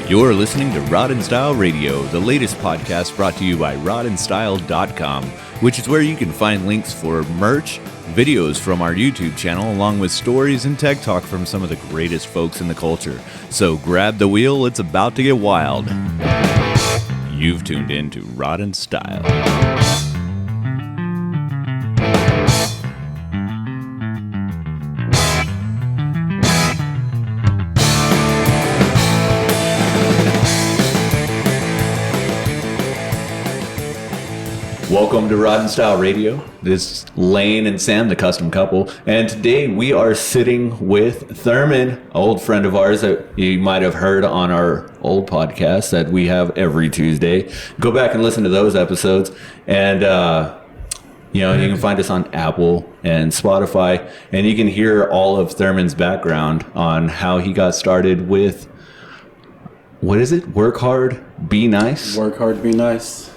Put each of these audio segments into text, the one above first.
You're listening to Rod and Style Radio, the latest podcast brought to you by rodandstyle.com, which is where you can find links for merch, videos from our YouTube channel, along with stories and tech talk from some of the greatest folks in the culture. So grab the wheel, it's about to get wild. You've tuned in to Rod and Style. Welcome to Rod and Style Radio. This is Lane and Sam, the custom couple. And today we are sitting with Thurman, an old friend of ours that you might have heard on our old podcast that we have every Tuesday. Go back and listen to those episodes. And, you can find us on Apple and Spotify. And you can hear all of Thurman's background on how he got started with, what is it? Work hard, be nice? Work hard, be nice.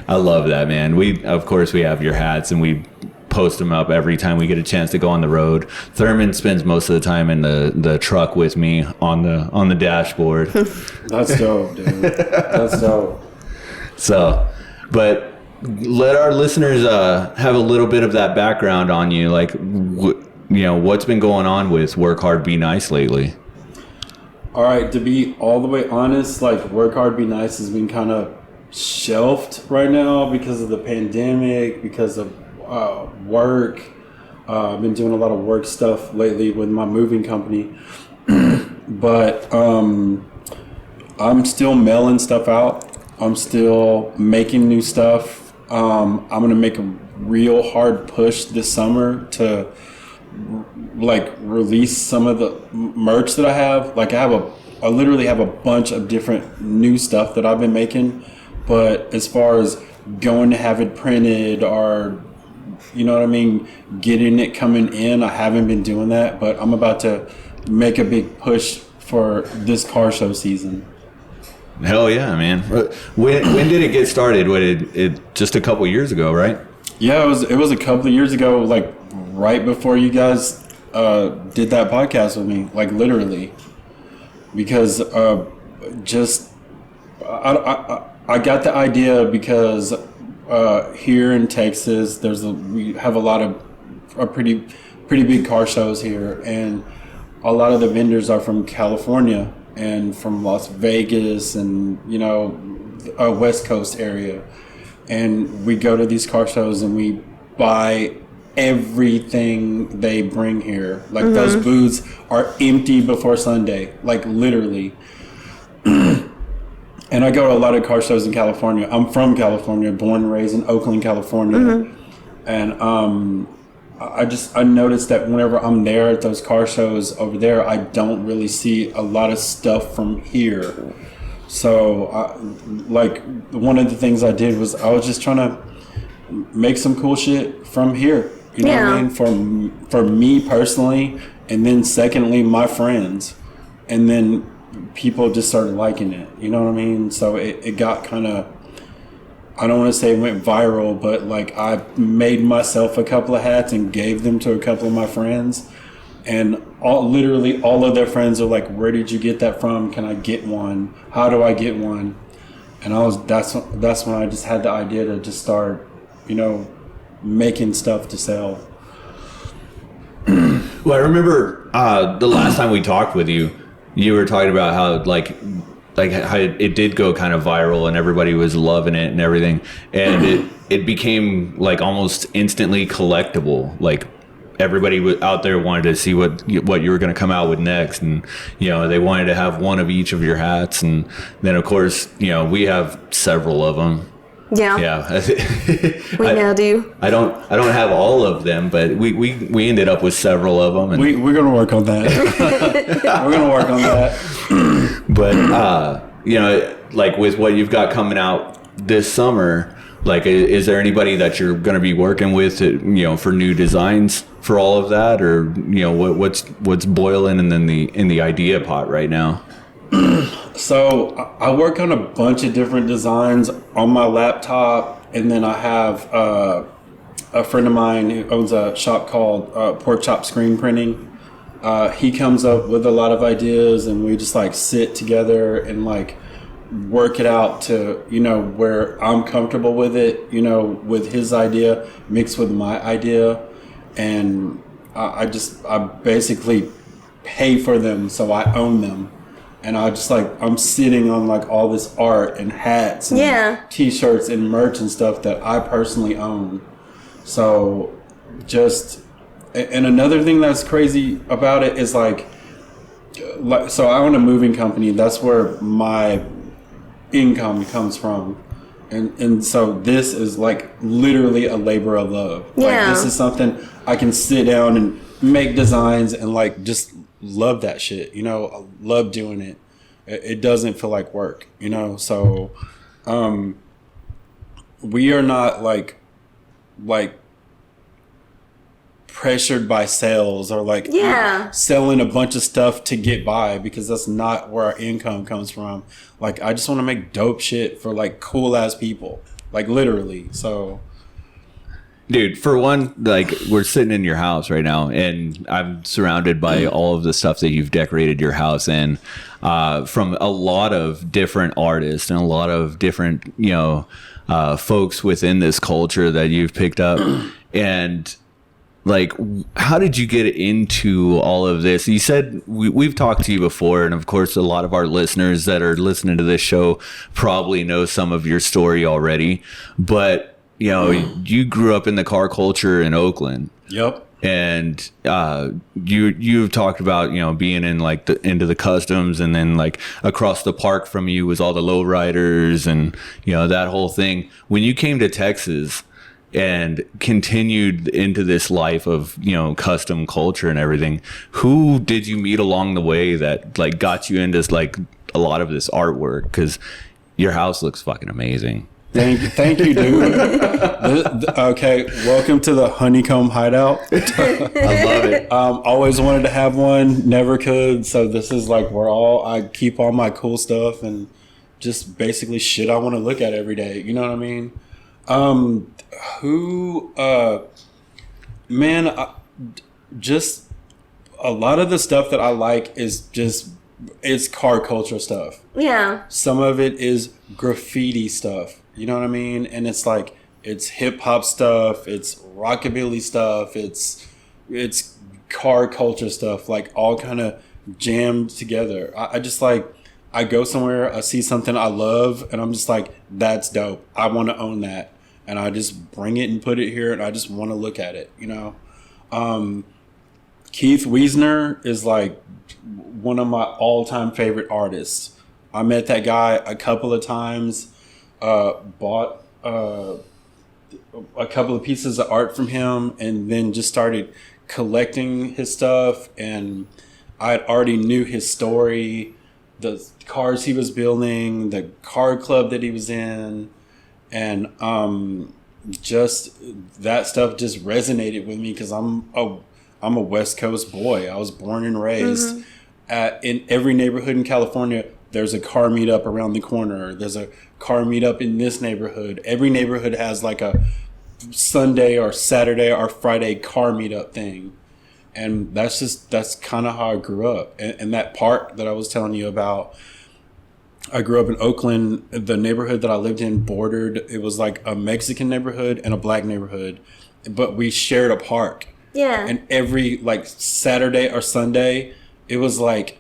I love that, man. We have your hats and we post them up every time we get a chance to go on the road. Thurman spends most of the time in the truck with me on the dashboard. That's dope, dude. That's dope. So, but let our listeners have a little bit of that background on you. Like, what's been going on with Work Hard, Be Nice lately? All right, to be all the way honest, like Work Hard, Be Nice has been kind of shelved right now because of the pandemic, because of work. I've been doing a lot of work stuff lately with my moving company. But I'm still mailing stuff out. I'm still making new stuff. I'm going to make a real hard push this summer to release some of the merch that I have. Like I literally have a bunch of different new stuff that I've been making. But as far as going to have it printed or, getting it coming in, I haven't been doing that. But I'm about to make a big push for this car show season. Hell yeah, man. When did it get started? It just a couple years ago, right? Yeah, it was a couple of years ago, like right before you guys did that podcast with me, like literally. Because I got the idea because here in Texas, we have a lot of pretty big car shows here, and a lot of the vendors are from California and from Las Vegas and West Coast area, and we go to these car shows and we buy everything they bring here. Like those booths are empty before Sunday, like literally. And I go to a lot of car shows in California. I'm from California, born and raised in Oakland, California. And I noticed that whenever I'm there at those car shows over there, I don't really see a lot of stuff from here. So, one of the things I did was I was just trying to make some cool shit from here. You know what I mean? For me personally, and then secondly, my friends. And then people just started liking it, you know what I mean? So it got kind of, I don't want to say it went viral, but like I made myself a couple of hats and gave them to a couple of my friends, and literally all of their friends are like, where did you get that from? Can I get one? How do I get one? And that's when I just had the idea to just start, making stuff to sell. Well, I remember the last time we talked with you, you were talking about how how it did go kind of viral and everybody was loving it and everything, and it became like almost instantly collectible. Like everybody out there wanted to see what you were going to come out with next, and they wanted to have one of each of your hats, and then of course we have several of them. Yeah. We now do. I don't have all of them, but we ended up with several of them. And we're gonna work on that. We're gonna work on that. But like with what you've got coming out this summer, like is there anybody that you're gonna be working with to, for new designs for all of that, or what's boiling in the idea pot right now? So I work on a bunch of different designs on my laptop, and then I have a friend of mine who owns a shop called Pork Chop Screen Printing. he comes up with a lot of ideas, and we just like sit together and like work it out to, you know, where I'm comfortable with it, you know, with his idea mixed with my idea. And I basically pay for them, so I own them. And I'm sitting on like all this art and hats and t-shirts and merch and stuff that I personally own. So and another thing that's crazy about it is like so I own a moving company. That's where my income comes from. And so this is like literally a labor of love. Yeah. Like this is something I can sit down and make designs and like just love that shit. You know, I love doing it. It doesn't feel like work, you know? So we are not like pressured by sales or like selling a bunch of stuff to get by, because that's not where our income comes from. Like I just want to make dope shit for like cool ass people, like literally. So dude, for one, like we're sitting in your house right now and I'm surrounded by all of the stuff that you've decorated your house in, from a lot of different artists and a lot of different, you know, folks within this culture that you've picked up. And like, how did you get into all of this? You said we've talked to you before, and of course, a lot of our listeners that are listening to this show probably know some of your story already. But you know, you grew up in the car culture in Oakland. Yep. And you've talked about, you know, being in like into the customs, and then like across the park from you was all the lowriders and, you know, that whole thing. When you came to Texas and continued into this life of, you know, custom culture and everything, who did you meet along the way that like got you into like a lot of this artwork? Because your house looks fucking amazing. Thank you, dude. Okay, welcome to the Honeycomb Hideout. I love it. Always wanted to have one, never could. So this is like where I keep all my cool stuff and just basically shit I want to look at every day. You know what I mean? Just a lot of the stuff that I like is it's car culture stuff. Yeah. Some of it is graffiti stuff. You know what I mean? And it's like, it's hip hop stuff, it's rockabilly stuff, it's car culture stuff, like all kind of jammed together. I just like, I go somewhere, I see something I love, and I'm just like, that's dope. I want to own that. And I just bring it and put it here, and I just want to look at it, you know? Keith Wiesner is like one of my all-time favorite artists. I met that guy a couple of times, bought a couple of pieces of art from him, and then just started collecting his stuff. And I already knew his story, the cars he was building, the car club that he was in, and just that stuff just resonated with me because I'm a West Coast boy. I was born and raised in every neighborhood in California. There's a car meetup around the corner. There's a car meetup in this neighborhood. Every neighborhood has like a Sunday or Saturday or Friday car meetup thing. And that's kind of how I grew up. And that park that I was telling you about, I grew up in Oakland. The neighborhood that I lived in bordered, it was like a Mexican neighborhood and a black neighborhood, but we shared a park. Yeah. And every like Saturday or Sunday, it was like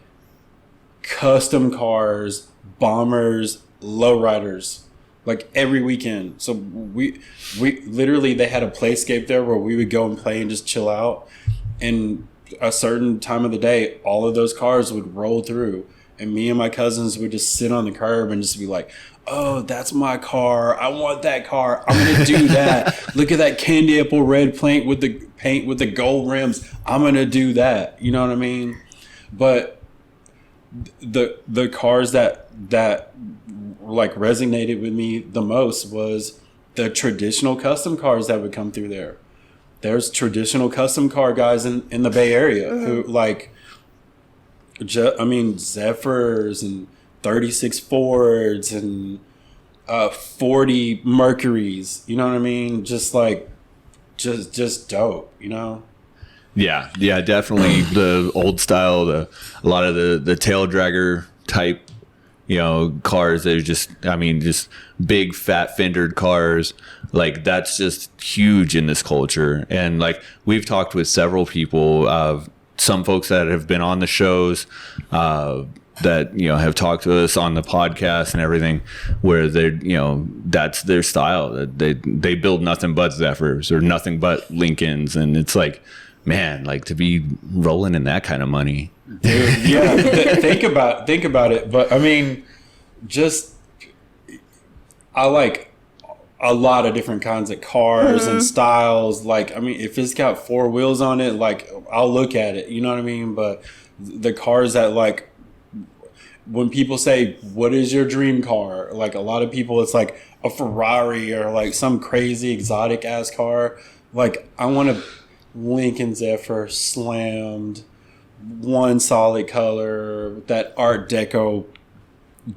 custom cars, bombers, lowriders, like every weekend. So we literally, they had a playscape there where we would go and play and just chill out. And a certain time of the day, all of those cars would roll through, and me and my cousins would just sit on the curb and just be like, oh, that's my car. I want that car. I'm going to do that. Look at that candy apple red paint with the gold rims. I'm going to do that. You know what I mean? But the cars that like resonated with me the most was the traditional custom cars that would come through there. There's traditional custom car guys in the Bay Area who like, Zephyrs and 36 Fords and 40 Mercurys. You know what I mean? Just like, just dope, you know? Yeah, definitely the old style, a lot of the tail dragger type, cars. They're just big fat fendered cars. Like that's just huge in this culture. And like we've talked with several people, some folks that have been on the shows, that have talked to us on the podcast and everything, where they're that's their style. That they build nothing but Zephyrs or nothing but Lincolns, and it's like, man, like to be rolling in that kind of money. Dude, yeah, think about it. But I mean, I like a lot of different kinds of cars and styles. Like, I mean, if it's got four wheels on it, like I'll look at it. You know what I mean? But the cars that like, when people say, what is your dream car? Like a lot of people, it's like a Ferrari or like some crazy exotic ass car. Like I want a Lincoln Zephyr slammed, one solid color, that Art Deco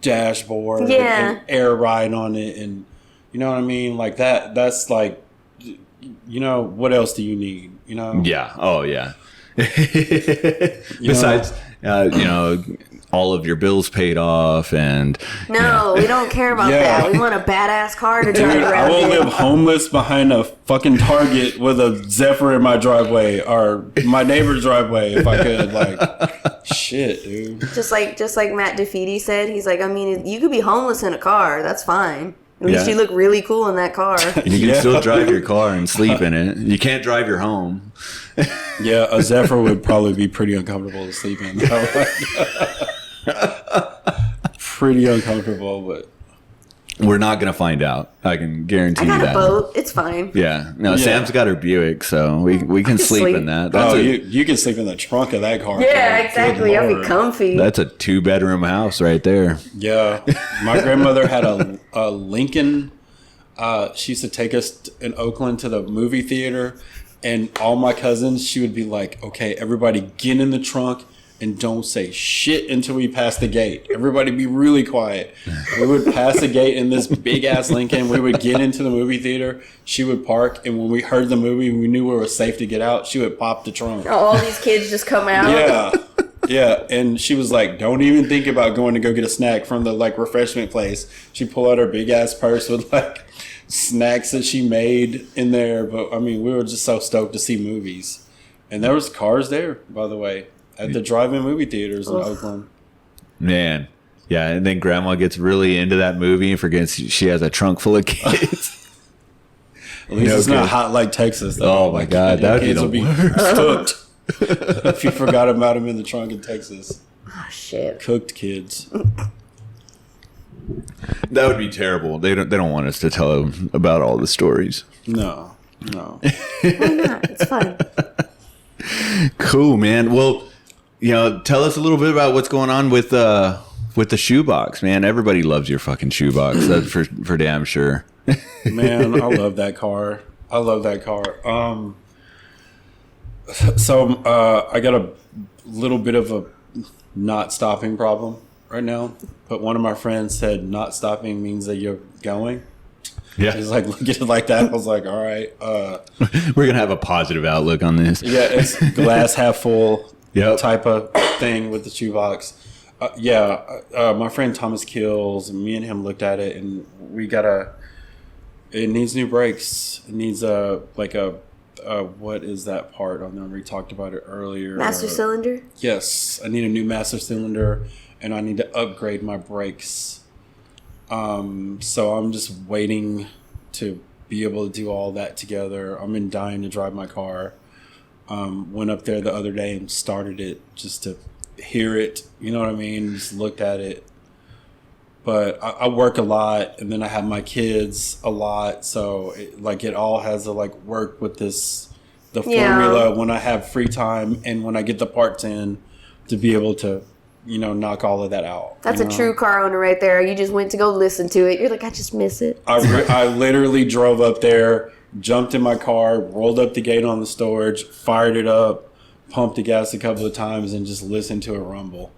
dashboard and air ride on it. And you know what I mean? Like that's like, what else do you need? Yeah. Oh yeah. Besides, all of your bills paid off and no, we don't care about that. We want a badass car to drive around. I will live homeless behind a fucking Target with a Zephyr in my driveway or my neighbor's driveway if I could. Like, shit, dude. Just like Matt DeFeety said, he's like, I mean, you could be homeless in a car. That's fine. At least you look really cool in that car. You can still drive your car and sleep in it. You can't drive your home. Yeah, a Zephyr would probably be pretty uncomfortable to sleep in. Pretty uncomfortable, but we're not gonna find out. I can guarantee you that. I got a boat. It's fine. Yeah. No, Sam's got her Buick, so we can sleep in that. You can sleep in the trunk of that car. Yeah, exactly. I'll be comfy. That's a 2-bedroom house right there. Yeah. My grandmother had a Lincoln. She used to take us in Oakland to the movie theater, and all my cousins, she would be like, okay, everybody get in the trunk and don't say shit until we pass the gate. Everybody be really quiet. We would pass the gate in this big ass Lincoln. We would get into the movie theater. She would park, and when we heard the movie, we knew we were safe to get out. She would pop the trunk. Oh, all these kids just come out. Yeah. And she was like, don't even think about going to go get a snack from the like refreshment place. She pulled out her big ass purse with like snacks that she made in there. But I mean, we were just so stoked to see movies. And there was cars there, by the way, at the drive-in movie theaters in Oakland. Man. Yeah, and then grandma gets really into that movie and forgets she has a trunk full of kids. At least it's not hot like Texas, though. Oh, my God. That would be cooked if you forgot about them in the trunk in Texas. Oh, shit. Cooked kids. That would be terrible. They don't want us to tell them about all the stories. No. Why not? It's fun. Cool, man. Well, tell us a little bit about what's going on with the shoebox, man. Everybody loves your fucking shoebox. That's for damn sure. Man, I love that car. So I got a little bit of a not stopping problem right now. But one of my friends said not stopping means that you're going. Yeah. He's like, look at it like that. I was like, all right. We're going to have a positive outlook on this. Yeah, it's glass half full Yep. type of thing with the shoebox. My friend Thomas Kills, and me and him looked at it, and it needs new brakes. It needs what is that part on there? We talked about it earlier. Master cylinder? Yes, I need a new master cylinder, and I need to upgrade my brakes. So I'm just waiting to be able to do all that together. I'm dying to drive my car. Went up there the other day and started it just to hear it. You know what I mean? Just looked at it. But I work a lot, and then I have my kids a lot. So it all has to work with the formula when I have free time and when I get the parts in to be able to, knock all of that out. That's a true car owner right there. You just went to go listen to it. You're like, I just miss it. I literally drove up there, jumped in my car, rolled up the gate on the storage, fired it up, pumped the gas a couple of times, and just listened to it rumble.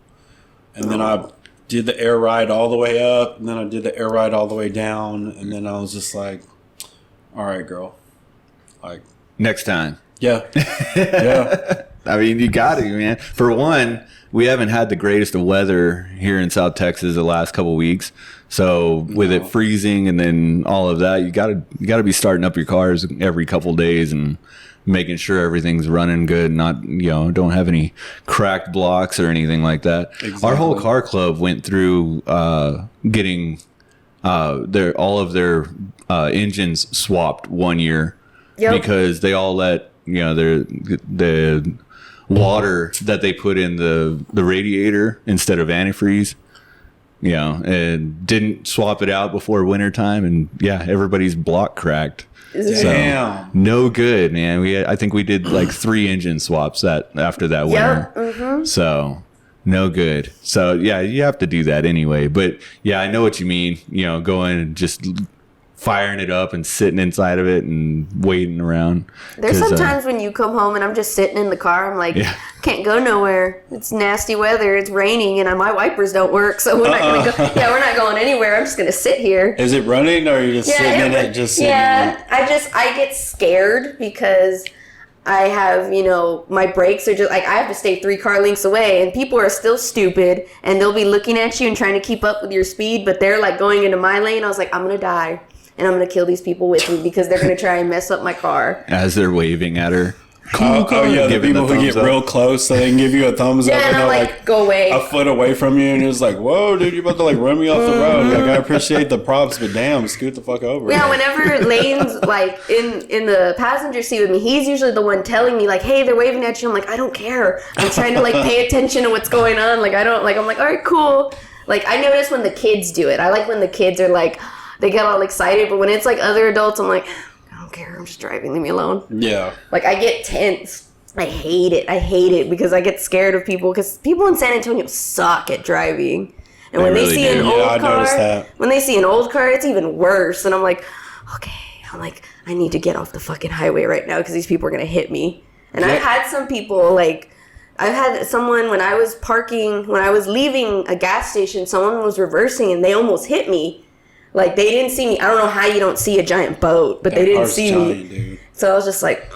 And then I did the air ride all the way up, and then I did the air ride all the way down, and then I was just like, all right, girl. Next time. Yeah. Yeah. I mean, you got to, man. For one, we haven't had the greatest of weather here in South Texas the last couple of weeks. So with it freezing and then all of that, you gotta be starting up your cars every couple of days and making sure everything's running good, not, don't have any cracked blocks or anything like that. Exactly. Our whole car club went through getting all of their engines swapped 1 year because they all let the water that they put in the radiator instead of antifreeze, and didn't swap it out before wintertime, and everybody's block cracked. Damn. So, no good, man. I think we did like 3 engine swaps after that winter. Mm-hmm. So no good. So you have to do that anyway. But I know what you mean. Going and just firing it up and sitting inside of it and waiting around. There's sometimes when you come home and I'm just sitting in the car, I'm like, can't go nowhere. It's nasty weather. It's raining and my wipers don't work. So we're not going to go. Yeah, we're not going anywhere. I'm just going to sit here. Is it running or are you just sitting in it? Just sitting in it? I get scared because I have, my brakes are just like, I have to stay 3 car lengths away and people are still stupid and they'll be looking at you and trying to keep up with your speed, but they're like going into my lane. I was like, I'm going to die. And I'm going to kill these people with me because they're going to try and mess up my car. As they're waving at her. The people who get real close so they can give you a thumbs up. And I'm like, go away. A foot away from you and it's like, whoa, dude, you're about to run me off the road. Like, I appreciate the props, but damn, scoot the fuck over. Yeah, whenever Lane's in the passenger seat with me, he's usually the one telling me like, hey, they're waving at you. I'm like, I don't care. I'm trying to pay attention to what's going on. I'm like, all right, cool. Like, I notice when the kids do it. I like when the kids are like, they get all excited, but when it's like other adults, I'm like, I don't care. I'm just driving. Leave me alone. Yeah. Like, I get tense. I hate it because I get scared of people because people in San Antonio suck at driving. And when they see an old car, it's even worse. And I'm like, okay. I need to get off the fucking highway right now because these people are going to hit me. And I've had some people I've had someone when I was leaving a gas station, someone was reversing and they almost hit me. Like, they didn't see me. I don't know how you don't see a giant boat, but they didn't see me. Dude. So I was just like,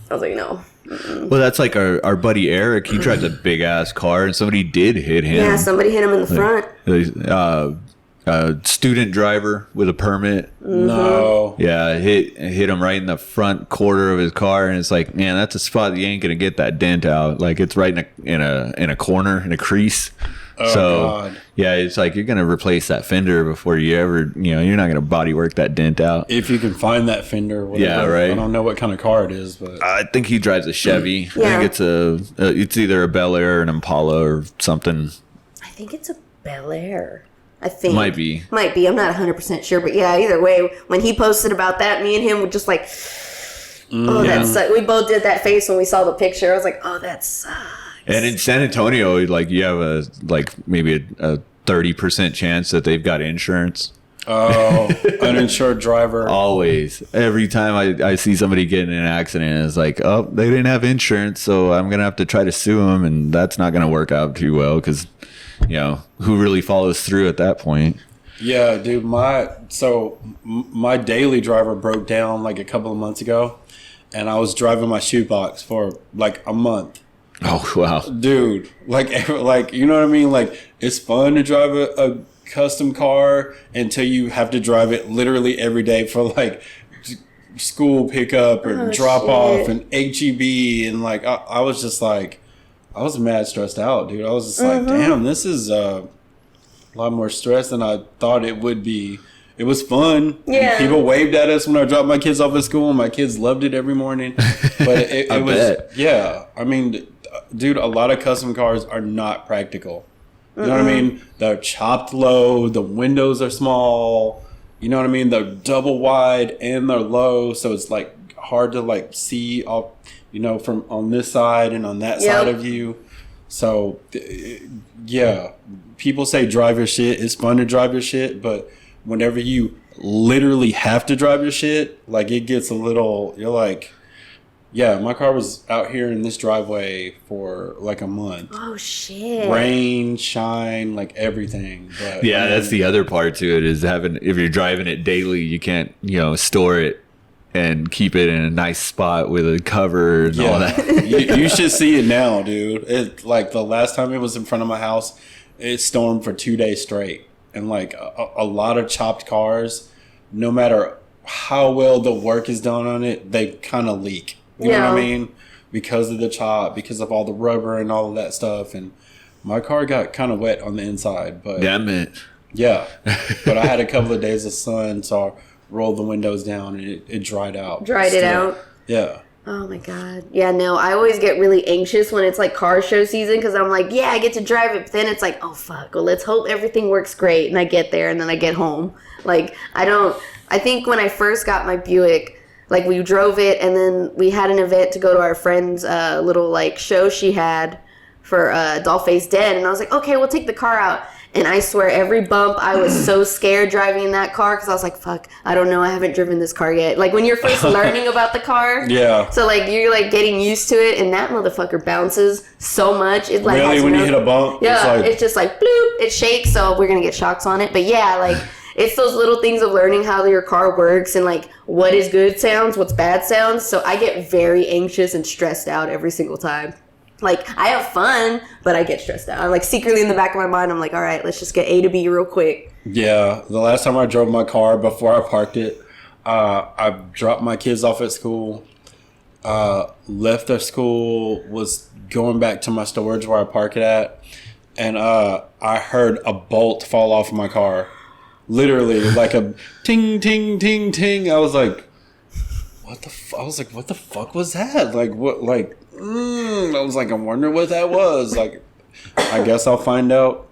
no. Mm-mm. Well, that's like our buddy Eric. He drives a big ass car, and somebody did hit him. Yeah, somebody hit him in the front. A student driver with a permit. Mm-hmm. No. Yeah, hit him right in the front quarter of his car, and it's like, man, that's a spot you ain't gonna get that dent out. Like, it's right in a corner, in a crease. Oh, God. Yeah, it's like you're going to replace that fender before you ever, you're not going to body work that dent out. If you can find that fender. Whatever. Yeah, right. I don't know what kind of car it is, but I think he drives a Chevy. Yeah. I think it's either a Bel Air or an Impala or something. I think it's a Bel Air. I think. Might be. I'm not 100% sure, but yeah, either way, when he posted about that, me and him were just like, that sucks. We both did that face when we saw the picture. I was like, oh, that sucks. And in San Antonio, you have maybe a 30% chance that they've got insurance. Oh, uninsured driver. Always. Every time I see somebody get in an accident, it's like, oh, they didn't have insurance, so I'm going to have to try to sue them, and that's not going to work out too well because, who really follows through at that point? Yeah, dude, my daily driver broke down a couple of months ago, and I was driving my shoebox for a month. Oh, wow. Dude, you know what I mean? It's fun to drive a custom car until you have to drive it literally every day for school pickup or drop off and HEB. And I was just I was mad stressed out, dude. I was just damn, this is a lot more stress than I thought it would be. It was fun. Yeah. People waved at us when I dropped my kids off at school, and my kids loved it every morning. But it was, bet. Yeah. I mean, dude, a lot of custom cars are not practical. You know what I mean? They're chopped low. The windows are small. You know what I mean? They're double wide and they're low. So it's hard to see off, from on this side and on that side of you. So yeah, people say drive your shit. It's fun to drive your shit. But whenever you literally have to drive your shit, it gets a little, you're like, yeah, my car was out here in this driveway for a month. Oh, shit. Rain, shine, everything. But, yeah, that's the other part to it is if you're driving it daily, you can't, store it and keep it in a nice spot with a cover and all that. you should see it now, dude. It like the last time it was in front of my house, it stormed for 2 days straight. And like a lot of chopped cars, no matter how well the work is done on it, they kind of leak. You know what I mean? Because of the chop, because of all the rubber and all of that stuff. And my car got kind of wet on the inside. But damn it. Yeah. But I had a couple of days of sun, so I rolled the windows down and it dried out. Dried it out? Yeah. Oh my God. Yeah, no, I always get really anxious when it's like car show season because I'm like, yeah, I get to drive it. But then it's like, oh fuck, well, let's hope everything works great. And I get there and then I get home. Like, I think when I first got my Buick, like we drove it and then we had an event to go to our friend's little like show she had for Dollface Den. And I was like, okay, we'll take the car out. And I swear, every bump, I was so scared driving in that car because I was like, fuck, I don't know. I haven't driven this car yet. Like, when you're first learning about the car. Yeah. So, like, you're, like, getting used to it, and that motherfucker bounces so much. It, like, really? When you hit a bump? Yeah, it's just like, bloop, it shakes, so we're going to get shocks on it. But, yeah, like, it's those little things of learning how your car works and, like, what is good sounds, what's bad sounds. So, I get very anxious and stressed out every single time. Like, I have fun, but I get stressed out. I'm like, secretly in the back of my mind, I'm like, all right, let's just get A to B real quick. Yeah. The last time I drove my car before I parked it, I dropped my kids off at school, left at school, was going back to my storage where I park it at, and I heard a bolt fall off of my car. Literally, like a ting, ting, ting, ting. I was like, what the fuck was that? Like, what, like... I was like, I'm wondering what that was. Like, I guess I'll find out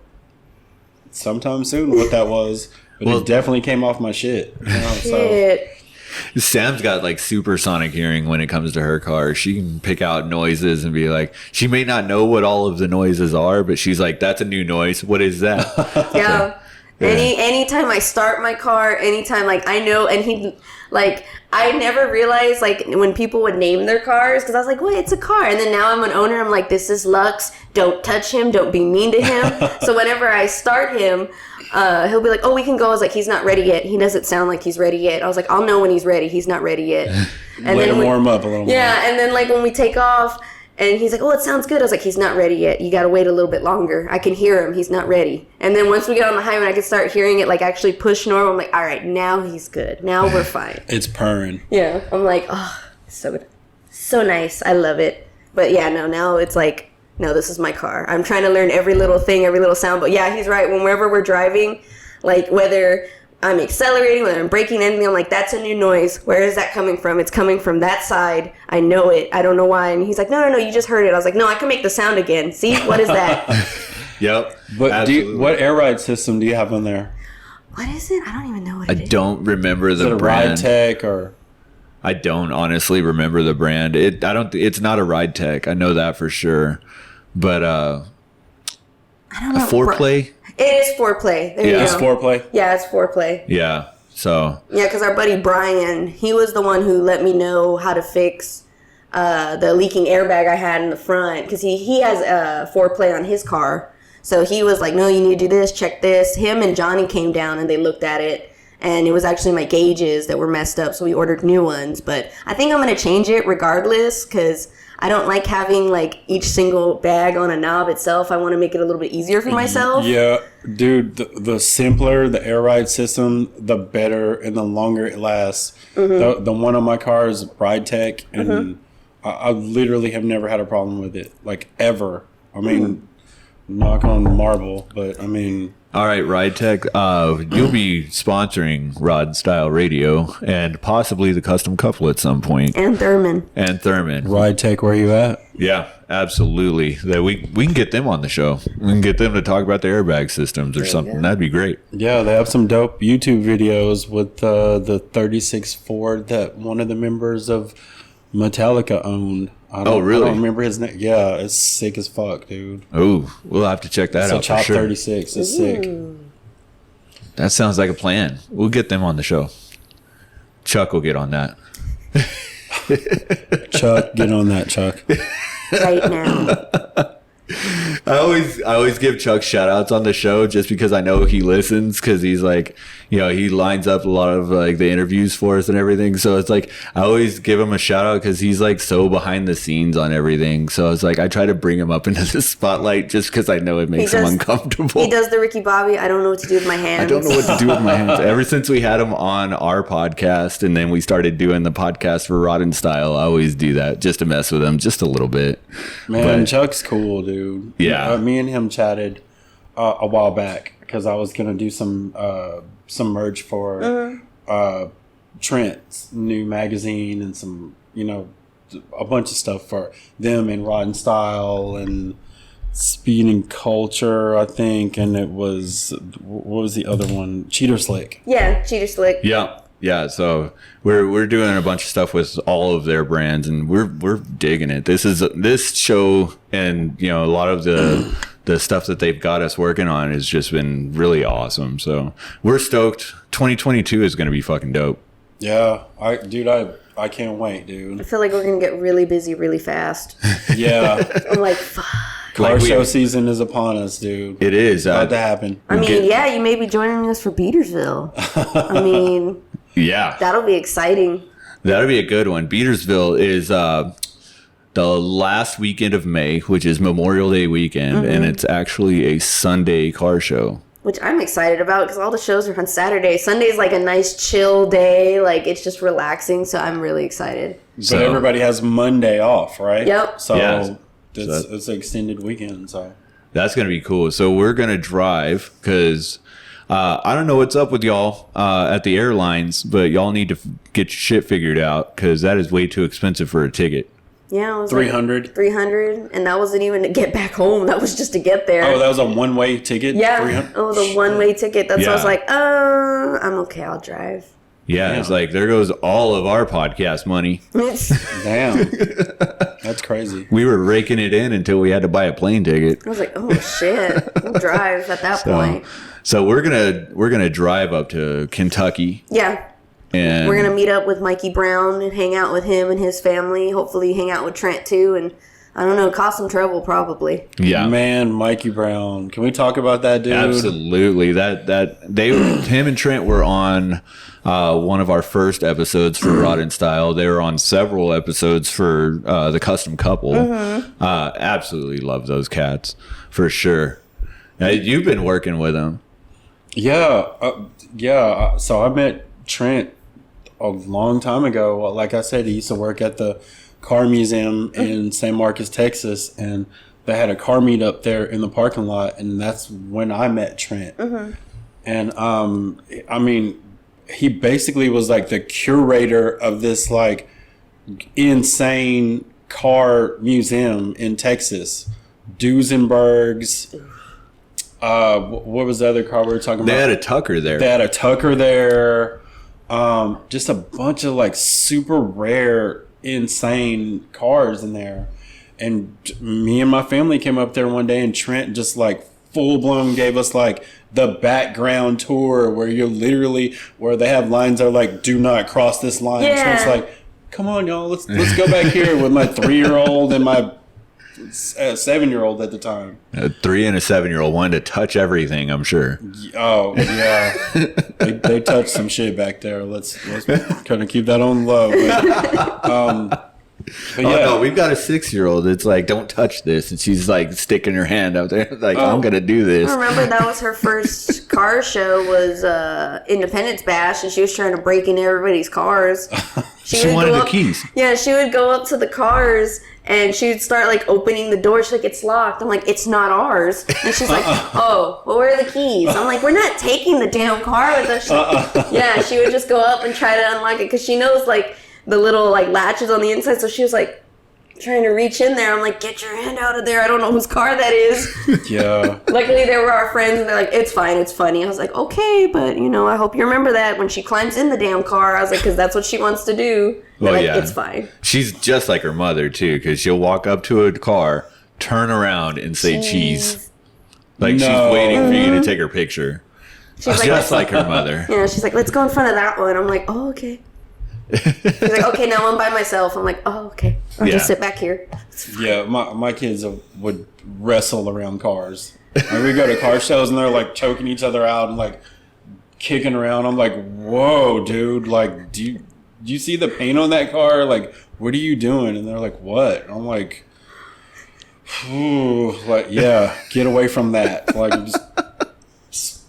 sometime soon what that was. But it definitely came off my shit. You know, shit. So. Sam's got like supersonic hearing when it comes to her car. She can pick out noises and be like, she may not know what all of the noises are, but she's like, that's a new noise. What is that? Yeah. Anytime I start my car, anytime, like, I know, and he, like, I never realized, like, when people would name their cars, because I was like, wait, it's a car, and then now I'm an owner, I'm like, this is Lux, don't touch him, don't be mean to him. So whenever I start him, he'll be like, oh, we can go. I was like, he's not ready yet. He doesn't sound like he's ready yet. I was like, I'll know when he's ready. He's not ready yet. And let him warm up a little more. Yeah, and then, like, when we take off, and he's like, oh, it sounds good. I was like, he's not ready yet. You got to wait a little bit longer. I can hear him. He's not ready. And then once we get on the highway and I can start hearing it, like, actually push normal, I'm like, all right, now he's good. Now we're fine. It's purring. Yeah. I'm like, oh, so good. So nice. I love it. But yeah, no, now it's like, no, this is my car. I'm trying to learn every little thing, every little sound. But yeah, he's right. Whenever we're driving, like, whether I'm accelerating, whether I'm braking, anything, I'm like, that's a new noise. Where is that coming from? It's coming from that side. I know it. I don't know why. And he's like, no, you just heard it. I was like, no, I can make the sound again. See? What is that? Yep. But what air ride system do you have on there? What is it? I don't even know what it is. I don't remember the is it brand. Ride Tech or? I don't honestly remember the brand. It's not a Ride Tech. I know that for sure. But I don't know. a 4Play? It is 4Play. There you go. It's 4Play? Yeah, it's 4Play. Yeah. So. Yeah, because our buddy Brian, he was the one who let me know how to fix the leaking airbag I had in the front. Because he has a 4Play on his car. So he was like, no, you need to do this, check this. Him and Johnny came down and they looked at it. And it was actually my gauges that were messed up. So we ordered new ones. But I think I'm going to change it regardless because I don't like having, like, each single bag on a knob itself. I want to make it a little bit easier for myself. Yeah, dude, the simpler the air ride system, the better and the longer it lasts. Mm-hmm. The one on my car is Ride Tech, and I literally have never had a problem with it, like, ever. I mean, knock on marble, but, I mean... All right, Ride Tech, you'll be sponsoring Rod Style Radio and possibly the Custom Couple at some point. And Thurman. Ride Tech, where you at? Yeah, absolutely. That we can get them on the show. We can get them to talk about the airbag systems or something. That'd be great. Yeah, they have some dope YouTube videos with the 36 Ford that one of the members of Metallica owned. Really? I don't remember his name. Yeah, it's sick as fuck, dude. Oh, we'll have to check that out. It's a Chop for sure. 36. It's sick. That sounds like a plan. We'll get them on the show. Chuck will get on that. Chuck, get on that, Chuck. Right now. I always give Chuck shout outs on the show just because I know he listens, because he's like, he lines up a lot of like the interviews for us and everything. So it's like I always give him a shout out because he's like so behind the scenes on everything. So it's like I try to bring him up into the spotlight just because I know it makes him uncomfortable. He does the Ricky Bobby. I don't know what to do with my hands. I don't know what to do with my hands. Ever since we had him on our podcast and then we started doing the podcast for Rotten Style, I always do that just to mess with him just a little bit. Man, Chuck's cool, dude. Yeah. Me and him chatted a while back because I was going to do some merch for Trent's new magazine and some, a bunch of stuff for them and Rotten Style and Speed and Culture, I think. And it was, what was the other one? Cheater Slick. Yeah, Cheater Slick. Yeah, so we're doing a bunch of stuff with all of their brands, and we're digging it. This show, and a lot of the stuff that they've got us working on has just been really awesome. So we're stoked. 2022 is going to be fucking dope. Yeah, I can't wait, dude. I feel like we're gonna get really busy really fast. Yeah, I'm like, fuck. Car show season is upon us, dude. It is about to happen. I mean, you may be joining us for Beatersville. I mean. Yeah. That'll be exciting. That'll be a good one. Beatersville is the last weekend of May, which is Memorial Day weekend, and it's actually a Sunday car show. Which I'm excited about because all the shows are on Saturday. Sunday's like a nice chill day. Like, it's just relaxing, so I'm really excited. But everybody has Monday off, right? Yep. So it's an extended weekend, so. That's going to be cool. So we're going to drive because... I don't know what's up with y'all at the airlines, but y'all need to get your shit figured out because that is way too expensive for a ticket. Yeah, it was $300. Like $300, and that wasn't even to get back home. That was just to get there. Oh, that was a one-way ticket? Yeah, $300? it was a one-way ticket. That's why I was like, I'm okay, I'll drive. Yeah, Damn. It's like, there goes all of our podcast money. Damn. That's crazy. We were raking it in until we had to buy a plane ticket. I was like, oh, shit. We'll drive at that point. So we're gonna drive up to Kentucky. Yeah. And we're gonna meet up with Mikey Brown and hang out with him and his family. Hopefully hang out with Trent too, and I don't know, cause some trouble probably. Yeah. Man, Mikey Brown. Can we talk about that dude? Absolutely. Him and Trent were on one of our first episodes for Rotten Style. They were on several episodes for the Custom Couple. Absolutely love those cats for sure. Now, you've been working with them. Yeah. So I met Trent a long time ago. Like I said, he used to work at the car museum in San Marcos, Texas, and they had a car meet up there in the parking lot, and that's when I met Trent. And I mean, he basically was like the curator of this like insane car museum in Texas, Duesenberg's. What was the other car we were talking about? They had a Tucker there. Just a bunch of like super rare, insane cars in there. And me and my family came up there one day, and Trent just like full blown gave us like the background tour where where they have lines that are like, do not cross this line. Yeah. Trent's like, come on, y'all, let's go back here with my 3-year-old and my 7-year-old at the time. A 3 and a 7-year-old wanted to touch everything, I'm sure. Oh yeah, they touched some shit back there. Let's kind of keep that on low. But yeah. No, we've got a 6-year-old that's like, don't touch this, and she's like sticking her hand out there like, I'm gonna do this. I remember that was her first car show was Independence Bash, and she was trying to break into everybody's cars. She wanted the keys. Yeah, she would go up to the cars and she would start like opening the door. She's like, it's locked. I'm like, it's not ours. And she's like, oh, well, where are the keys? I'm like, we're not taking the damn car with us. Yeah, she would just go up and try to unlock it because she knows like the little like latches on the inside. So she was like trying to reach in there. I'm like, get your hand out of there. I don't know whose car that is. Yeah. Luckily, they were our friends, and they're like, it's fine, it's funny. I was like, okay, but, I hope you remember that when she climbs in the damn car. I was like, because that's what she wants to do. Well, like, yeah. It's fine. She's just like her mother, too, because she'll walk up to a car, turn around, and say cheese. Like, she's waiting for you to take her picture. She's just like her mother. Yeah, she's like, let's go in front of that one. I'm like, oh, okay. He's like, okay, now I'm by myself. I'm like, oh, okay. I'll just sit back here. Yeah, my kids would wrestle around cars. Like, we go to car shows and they're like choking each other out and like kicking around. I'm like, whoa, dude! Like, do you see the paint on that car? Like, what are you doing? And they're like, what? And I'm like, yeah, get away from that. Like, just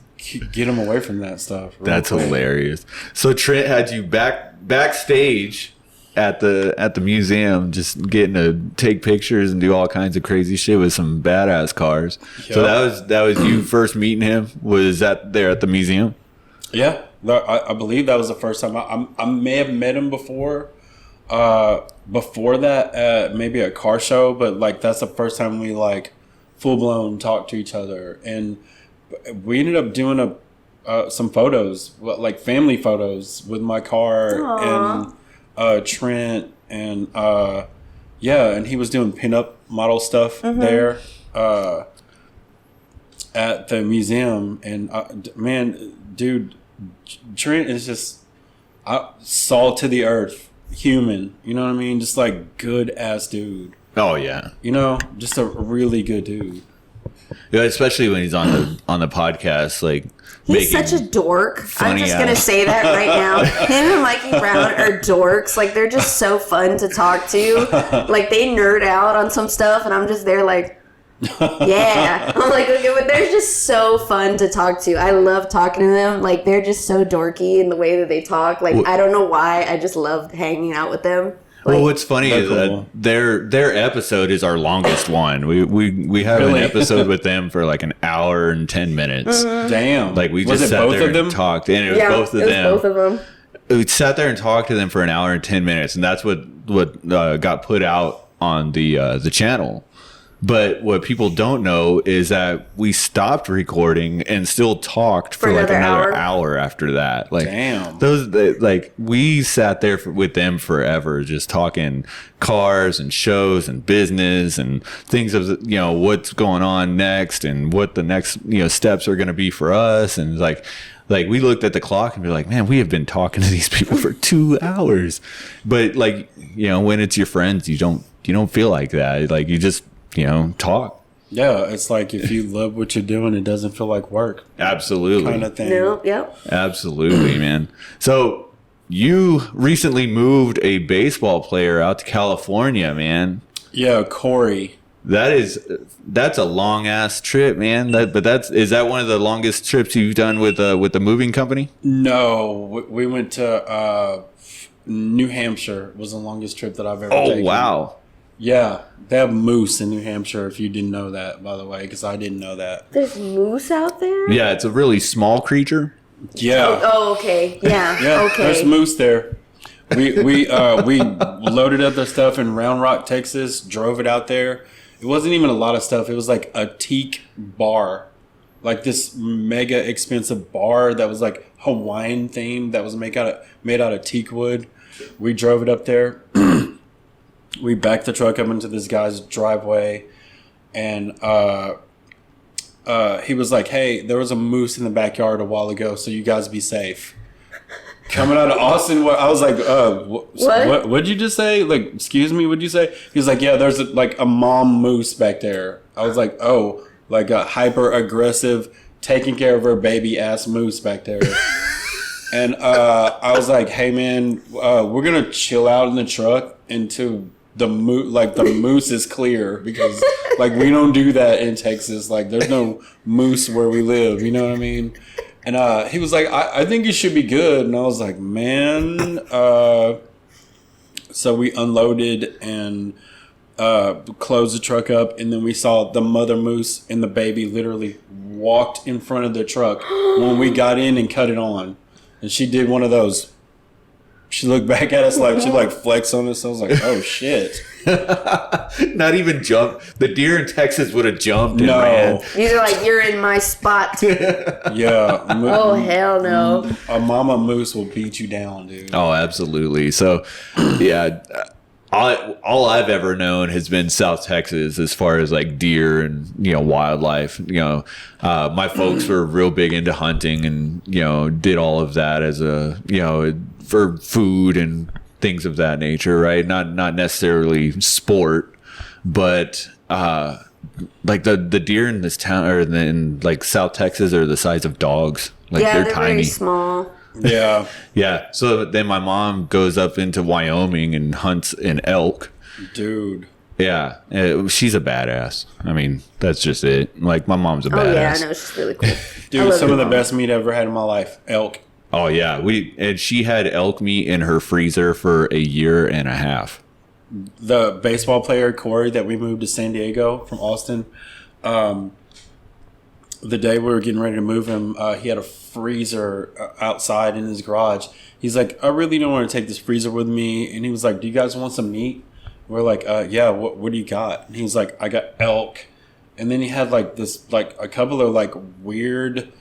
get them away from that stuff. That's hilarious. So Trent had you backstage at the museum, just getting to take pictures and do all kinds of crazy shit with some badass cars. Yep. So that was you first meeting him. Was that there at the museum? Yeah, I believe that was the first time. I may have met him before that, maybe a car show, but like that's the first time we like full blown talked to each other, and we ended up doing some photos, like family photos with my car. Aww. And Trent and and he was doing pinup model stuff there at the museum, and man, dude, Trent is just salt to the earth, human. You know what I mean? Just like good ass dude. Oh yeah. You know, just a really good dude. Yeah, especially when he's on the podcast, like he's such a dork. I'm just gonna say that right now. Him and Mikey Brown are dorks. Like they're just so fun to talk to. Like they nerd out on some stuff, and I'm just there like, yeah. I'm like, okay, but they're just so fun to talk to. I love talking to them. Like they're just so dorky in the way that they talk. Like I don't know why. I just love hanging out with them. Well, what's funny is that their episode is our longest one. We have an episode with them for like an hour and 10 minutes. Damn. Like we just sat there and talked, and it was both of them. Both of them. We sat there and talked to them for an hour and 10 minutes, and that's what got put out on the channel. But what people don't know is that we stopped recording and still talked for like another hour after that. Like, damn. We sat there with them forever, just talking cars and shows and business and things of, what's going on next and what the next, steps are going to be for us. And like we looked at the clock and be like, man, we have been talking to these people for 2 hours. But like, when it's your friends, you don't feel like that. Like you just, talk. Yeah, it's like if you love what you're doing, it doesn't feel like work. Absolutely. Kind of thing. No, yep. Absolutely, man. So you recently moved a baseball player out to California, man. Yeah, Corey. That's a long ass trip, man. Is that one of the longest trips you've done with the moving company? No, we went to New Hampshire. Was the longest trip that I've ever taken. Oh wow. Yeah, they have moose in New Hampshire, if you didn't know that, by the way, because I didn't know that. There's moose out there? Yeah, it's a really small creature. Yeah. Oh, okay. Yeah. Yeah, okay. There's moose there. We loaded up the stuff in Round Rock, Texas, drove it out there. It wasn't even a lot of stuff. It was like a teak bar, like this mega expensive bar that was like Hawaiian themed, that was made out of teak wood. We drove it up there. We backed the truck up into this guy's driveway, and he was like, hey, there was a moose in the backyard a while ago, so you guys be safe. Coming out of Austin, I was like, what? What'd you just say? Like, excuse me, what'd you say? He was like, yeah, there's a mom moose back there. I was like, oh, like a hyper-aggressive, taking care of her baby-ass moose back there. And I was like, hey, man, we're going to chill out in the truck until the moose is clear, because like we don't do that in Texas. Like there's no moose where we live, you know what I mean? And he was like, I think you should be good. And I was like, man. So we unloaded and closed the truck up, and then we saw the mother moose and the baby literally walked in front of the truck when we got in and cut it on. And she did one of those. She looked back at us like she flexed on us. I was like, oh shit. Not even jump. The deer in Texas would have jumped and ran. You're like, you're in my spot. Yeah. Oh, hell no. A mama moose will beat you down, dude. Oh, absolutely. So, yeah. All I've ever known has been South Texas as far as like deer and, wildlife. My folks were real big into hunting and, did all of that as a, for food and things of that nature, right? Not necessarily sport, but like the deer in this town or in like South Texas are the size of dogs. Like they're tiny, very small. Yeah. Yeah. So then my mom goes up into Wyoming and hunts an elk. Dude. Yeah. She's a badass. I mean, that's just it. Like, my mom's a badass. Oh, yeah, I know. She's really cool. Dude, some of the best meat I ever had in my life. Elk. Oh, yeah. And she had elk meat in her freezer for a year and a half. The baseball player, Corey, that we moved to San Diego from Austin, the day we were getting ready to move him, he had a freezer outside in his garage. He's like, I really don't want to take this freezer with me. And he was like, do you guys want some meat? We're like, yeah, what do you got? And he's like, I got elk. And then he had like this, like a couple of like weird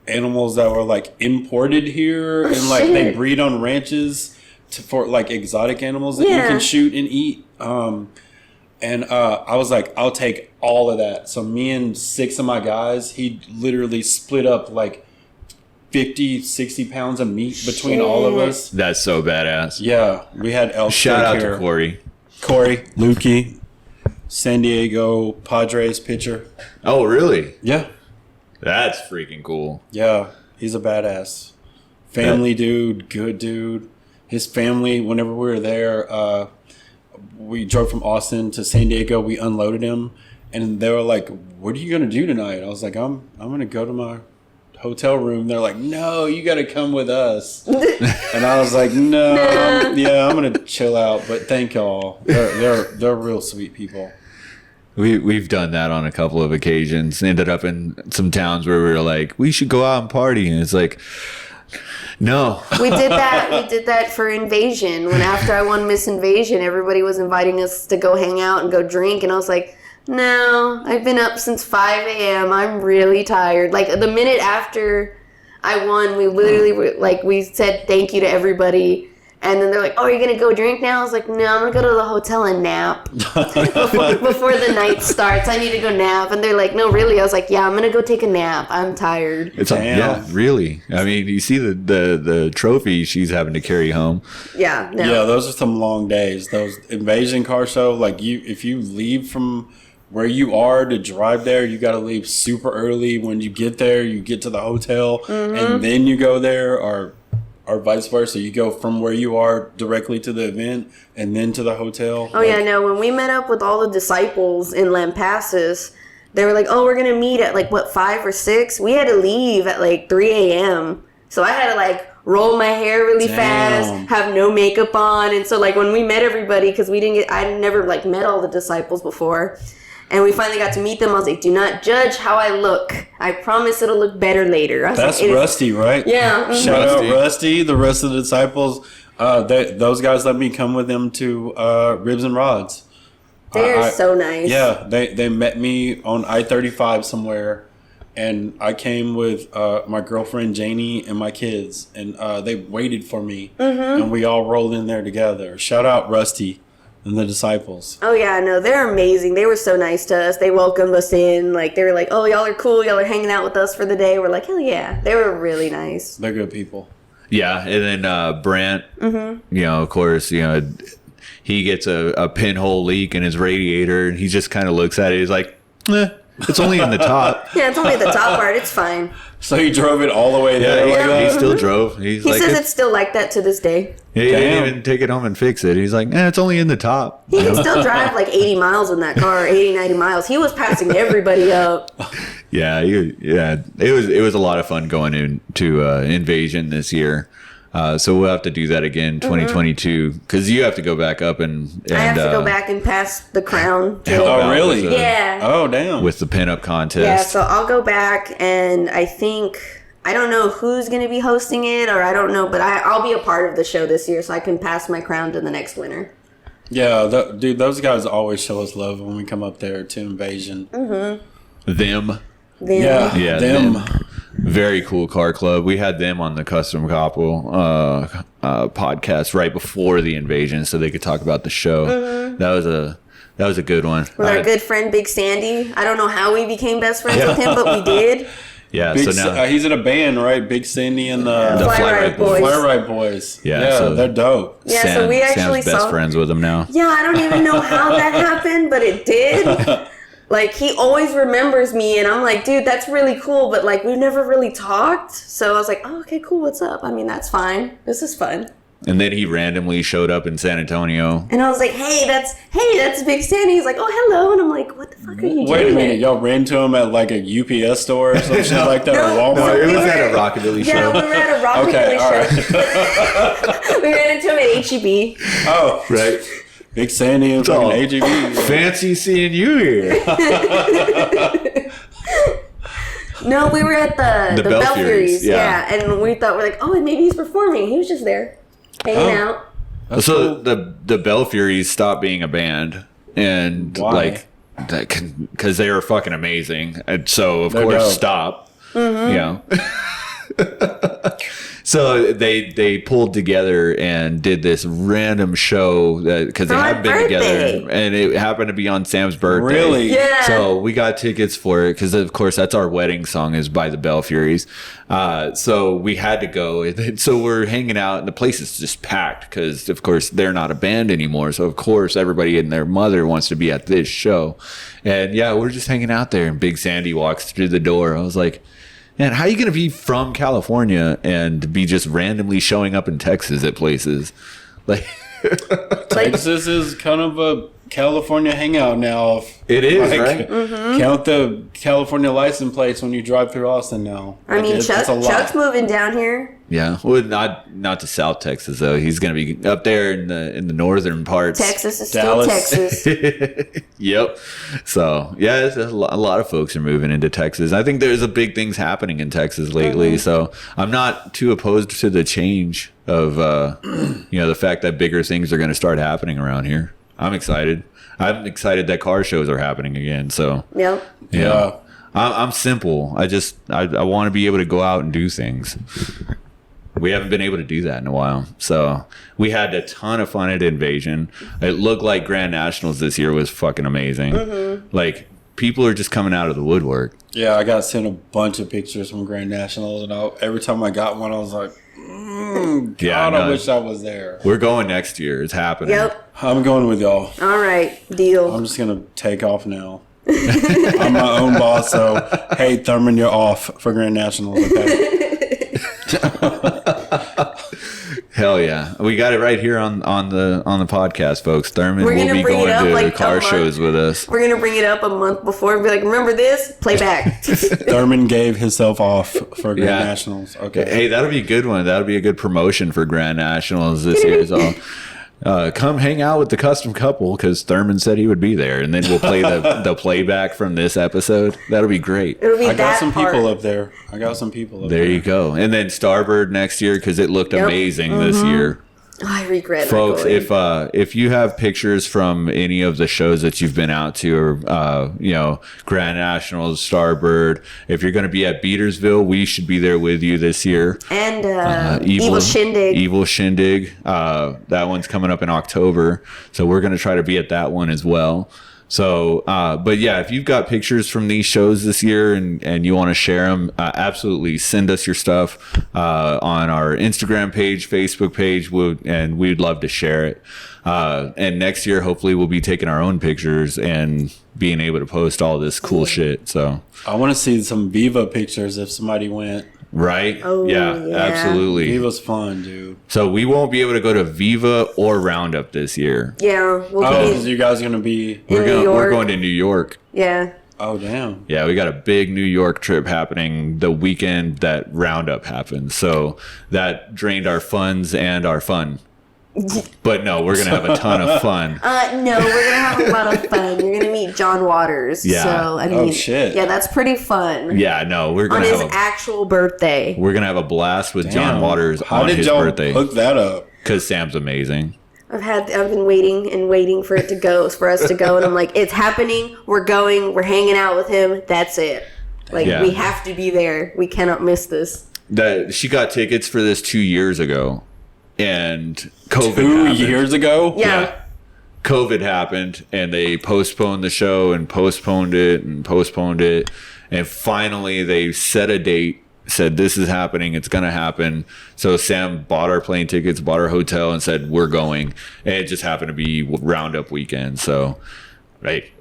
animals that were like imported here. And like they breed on ranches for like exotic animals that you can shoot and eat. And I was like, I'll take all of that. So me and 6 of my guys, he literally split up like 50, 60 pounds of meat between all of us. That's so badass. Yeah, we had elk. Shout out to Corey, Lukey, San Diego Padres pitcher. Oh, really? Yeah. That's freaking cool. Yeah, he's a badass. Family dude, good dude. His family, whenever we were there, we drove from Austin to San Diego. We unloaded him, and they were like, "What are you gonna do tonight?" I was like, "I'm gonna go to my hotel room." They're like, "No, you got to come with us." And I was like, "No, yeah, I'm gonna chill out." But thank y'all. They're real sweet people. We've done that on a couple of occasions. Ended up in some towns where we were like, we should go out and party, and it's like, no. We did that for Invasion. When after I won Miss Invasion, everybody was inviting us to go hang out and go drink, and I was like, no, I've been up since 5 a.m. I'm really tired. Like, the minute after I won, we literally were, like, we said thank you to everybody. And then they're like, oh, are you going to go drink now? I was like, no, I'm going to go to the hotel and nap before the night starts. I need to go nap. And they're like, no, really? I was like, yeah, I'm going to go take a nap. I'm tired. Yeah, really. I mean, you see the trophy she's having to carry home. Yeah. No. Yeah, those are some long days. Those Invasion car show, like, if you leave from where you are to drive there, you got to leave super early. When you get there, you get to the hotel, and then you go there, or vice versa. You go from where you are directly to the event and then to the hotel. Oh, yeah, no. When we met up with all the disciples in Lampasas, they were like, oh, we're going to meet at, 5 or 6? We had to leave at, 3 a.m. So I had to, roll my hair really fast, have no makeup on. And so, when we met everybody, because I'd never, met all the disciples before. And we finally got to meet them. I was like, do not judge how I look. I promise it'll look better later. That's Rusty, right? Yeah. Mm-hmm. Shout out Rusty, the rest of the disciples. Those guys let me come with them to Ribs and Rods. They're so nice. Yeah, they met me on I-35 somewhere. And I came with my girlfriend, Janie, and my kids. And they waited for me. Mm-hmm. And we all rolled in there together. Shout out Rusty and the disciples. Oh, yeah, no, they're amazing. They were so nice to us. They welcomed us in. They were like, oh, y'all are cool. Y'all are hanging out with us for the day. We're like, hell yeah. They were really nice. They're good people. Yeah, and then Brant, of course, he gets a pinhole leak in his radiator, and he just kind of looks at it. He's like, it's only in the top. Yeah, it's only the top part. It's fine. So he drove it all the way there. Yeah, he still drove. He says it's still like that to this day. Yeah, he didn't even take it home and fix it. He's like, it's only in the top. He can still drive 80 miles in that car, 80, 90 miles. He was passing everybody up. Yeah, it was a lot of fun going into Invasion this year. So we'll have to do that again 2022 because you have to go back up and I have to go back and pass the crown. Oh, really? Yeah. Oh, damn. With the pinup contest. Yeah, so I'll go back and I don't know who's going to be hosting it or I don't know, but I'll be a part of the show this year so I can pass my crown to the next winner. Yeah, dude, those guys always show us love when we come up there to Invasion. Mm-hmm. Them. Yeah, them. Very cool car club. We had them on the Custom Couple podcast right before the Invasion, so they could talk about the show. Mm-hmm. That was a good one. With our good friend Big Sandy. I don't know how we became best friends with him, but we did. Yeah, Big, so now he's in a band, right? Big Sandy and the Fly Right Boys. Yeah, so they're dope. Yeah, so we actually Sam's best friends with him now. Yeah, I don't even know how that happened, but it did. Like, he always remembers me, and I'm like, dude, that's really cool, but, like, we've never really talked. So I was like, oh, okay, cool, what's up? I mean, that's fine. This is fun. And then he randomly showed up in San Antonio. And I was like, hey, that's Big Sandy. He's like, oh, hello. And I'm like, what the fuck are you doing? Wait a minute, y'all ran to him at, like, a UPS store or some shit like that, or Walmart? No, it was at a Rockabilly show. Yeah, we were at a Rockabilly show. Right. We ran into him at HEB. Oh, right. Big Sandy and fucking HEB. Fancy seeing you here. No, we were at the Belfries. Yeah. And we thought, we're like, oh, maybe he's performing. He was just there, hanging out. So cool. the Belfuries stopped being a band, and why? because they were fucking amazing, and so of course dope. stop. Mm-hmm. So they pulled together and did this random show because they hadn't been together, and it happened to be on Sam's birthday. Really? Yeah. So we got tickets for it because, of course, that's our wedding song is by the Belfuries. So we had to go. And so we're hanging out, and the place is just packed because, of course, they're not a band anymore. So, of course, everybody and their mother wants to be at this show. And, yeah, we're just hanging out there, and Big Sandy walks through the door. I was like, man, how are you going to be from California and be just randomly showing up in Texas at places? Like, Texas is kind of a California hangout now. It is, right? Mm-hmm. Count the California license plates when you drive through Austin now. I mean, Chuck's moving down here. Yeah, well, not to South Texas though. He's going to be up there in the northern parts. Texas is Dallas. still Texas. Yep. So yeah, a lot of folks are moving into Texas. I think there's a big things happening in Texas lately. Mm-hmm. So I'm not too opposed to the change of the fact that bigger things are going to start happening around here. I'm excited. I'm excited that car shows are happening again. So Yep. Yeah. I'm simple. I want to be able to go out and do things. We haven't been able to do that in a while. So we had a ton of fun at Invasion. It looked like Grand Nationals this year was fucking amazing. Mm-hmm. Like, people are just coming out of the woodwork. Yeah, I got sent a bunch of pictures from Grand Nationals, and every time I got one, I was like, God, I wish I was there. We're going next year. It's happening. Yep. I'm going with y'all. All right. Deal. I'm just going to take off now. I'm my own boss, so hey, Thurman, you're off for Grand Nationals, okay? Hell yeah, we got it right here on the podcast, folks. Thurman will be going to like car shows with us. We're gonna bring it up a month before and be like, remember this? Play back. Thurman gave himself off for Grand Nationals. Okay, hey, that'll be a good one. That'll be a good promotion for Grand Nationals this year. So come hang out with the custom couple because Thurman said he would be there, and then we'll play the playback from this episode. That'll be great. I got some people up there. There you go. And then Starbird next year because it looked amazing this year. I regret folks. If you have pictures from any of the shows that you've been out to, or Grand Nationals, Starbird, if you're going to be at Beatersville, we should be there with you this year. And Evil Shindig. That one's coming up in October, so we're going to try to be at that one as well. So, but yeah, if you've got pictures from these shows this year and you want to share them, absolutely send us your stuff on our Instagram page, Facebook page, and we'd love to share it. And next year, hopefully, we'll be taking our own pictures and being able to post all this cool shit. So I want to see some Viva pictures if somebody went. Right? Oh, yeah, absolutely. Viva's fun, dude. So we won't be able to go to Viva or Roundup this year. Yeah. Because you guys are going to be... We're going to New York. Yeah. Oh, damn. Yeah, we got a big New York trip happening the weekend that Roundup happened. So that drained our funds and our fun. But no, we're going to have a ton of fun. No, we're going to have a lot of fun. You're going to meet John Waters. Yeah. So, I mean, oh, shit. Yeah, that's pretty fun. Yeah, no, we're going to have on his actual birthday. We're going to have a blast with John Waters on his birthday. How did y'all hook that up? Because Sam's amazing. I've been waiting for it to go, for us to go. And I'm like, it's happening. We're going. We're hanging out with him. That's it. Like, we have to be there. We cannot miss this. She got tickets for this 2 years ago. And COVID 2 happened. years ago? Yeah. COVID happened, and they postponed the show and postponed it. And finally, they set a date, said, this is happening. It's going to happen. So Sam bought our plane tickets, bought our hotel, and said, we're going. And it just happened to be Roundup weekend. So, right.